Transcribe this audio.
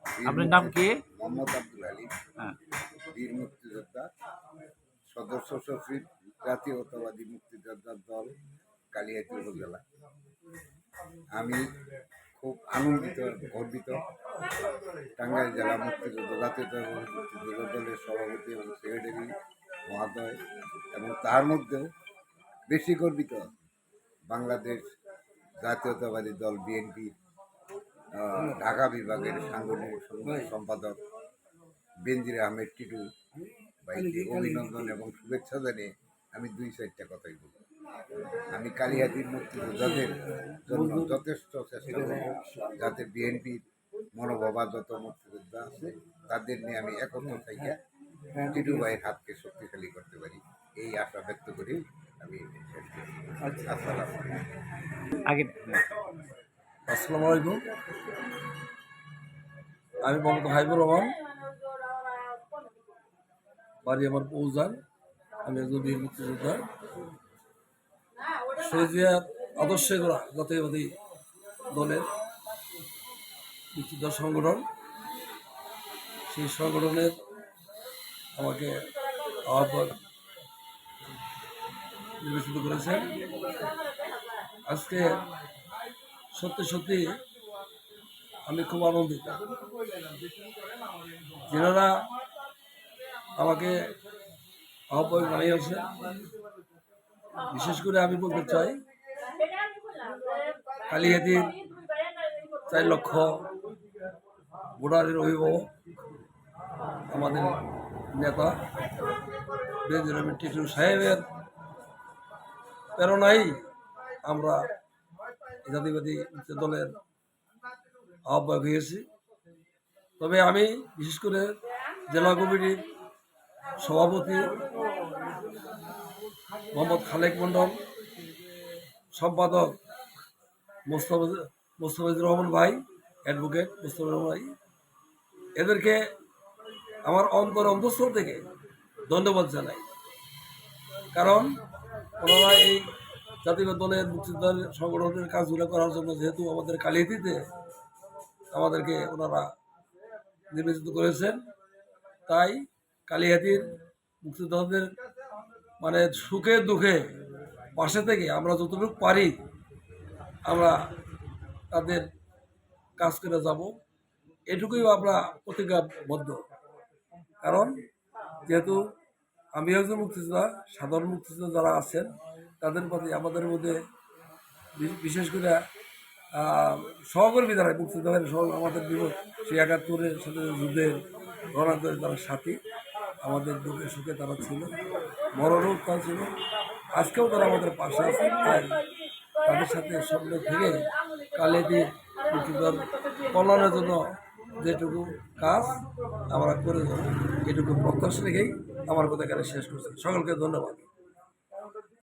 আপনার নাম কি? মোহাম্মদ আব্দুল আলী, হ্যাঁ। বীর মুক্তিযোদ্ধা, সদস্য সচিব, জাতীয়তাবাদী মুক্তিযোদ্ধার দল, কালিহাতী উপজেলা। আমি খুব আনন্দিত, গর্বিত। টাঙ্গাইল জেলা মুক্তিযোদ্ধা, জাতীয়তাবাদী মুক্তিযোদ্ধা দলের সভাপতি এবং সেক্রেটারি মহোদয়, এবং তার মধ্যেও বেশি গর্বিত বাংলাদেশ জাতীয়তাবাদী দল বিএনপি ঢাকা বিভাগের সাংগঠনিক সম্পাদক বেনজির আহমেদ টিটু ভাইকে অভিনন্দন এবং শুভেচ্ছা জানিয়ে আমি 2-4টা কথাই বলব। আমি কালিহাতীর মুক্তিযোদ্ধাদের জন্য যথেষ্ট চেষ্টা করব যাতে বিএনপির মনোভাবা যত মুক্তিযোদ্ধা আছে তাদের নিয়ে আমি একত্র থেকে টিটু ভাইয়ের হাতকে শক্তিশালী করতে পারি, এই আশা ব্যক্ত করি আমি শেষ করছি। আসসালামু আলাইকুম। আমি মোহাম্মদ হাবিবুর রহমান, বাড়ি আমার পৌঁছান। আমি একজন বীর মুক্তিযোদ্ধা, শহীদিয়া আদর্শে গড়া জাতীয়বাদী দলের মুক্তিযোদ্ধা সংগঠন। সেই সংগঠনের আমাকে আহ্বায়ক নির্বাচিত করেছেন। আজকে সত্যি সত্যি আমি খুব আনন্দিত। যারা আমাকে আহ্বায়ক বানিয়েছে, বিশেষ করে আমি বলতে চাই কালিহাতীর 4 লক্ষ ভোটারের অভিভাবক, আমাদের নেতা বেনজির আহমেদ টিটু সাহেবের প্রেরণায় আমরা জাতীয়বাদী দলের আহ্বায়ক হয়েছি। তবে আমি বিশেষ করে জেলা কমিটির সভাপতি মোহাম্মদ খালেক মন্ডল, সম্পাদক মোস্তাফিজুর রহমান ভাই, অ্যাডভোকেট মোস্তাফিজুর রহমান ভাই, এদেরকে আমার অন্তঃস্থল থেকে ধন্যবাদ জানাই। কারণ ওনারা এই জাতীয় দলের মুক্তিযোদ্ধার সংগঠনের কাজগুলো করার জন্য, যেহেতু আমাদের কালিহাতীতে আমাদেরকে ওনারা নির্বাচিত করেছেন, তাই কালিহাতীর মুক্তিযোদ্ধাদের মানে সুখে দুঃখে পাশে থেকে আমরা যতটুকু পারি আমরা তাদের কাজ করে যাব, এটুকুই আমরা প্রতিজ্ঞাবদ্ধ। কারণ যেহেতু আমি একজন মুক্তিযোদ্ধা, সাধারণ মুক্তিযোদ্ধা যারা আছেন তাদের প্রতি আমাদের মধ্যে বিশেষ করে সহকর্মী যারা মুক্তিযোদ্ধাদের আমাদের সেই 71-এর সাথে যুদ্ধের রণাঙ্গনের যারা সাথী, আমাদের দুঃখে সুখে তারা ছিল, মরণও তারা ছিল, আজকেও তারা আমাদের পাশে আছে। তাই তাদের সাথে সঙ্গে থেকে কালিহাতীর মুক্তিযোদ্ধার কল্যাণের জন্য যেটুকু কাজ আমরা করে যাব, এটুকু প্রত্যাশা রেখেই আমার কথা এখানে শেষ করছি। সকলকে ধন্যবাদ।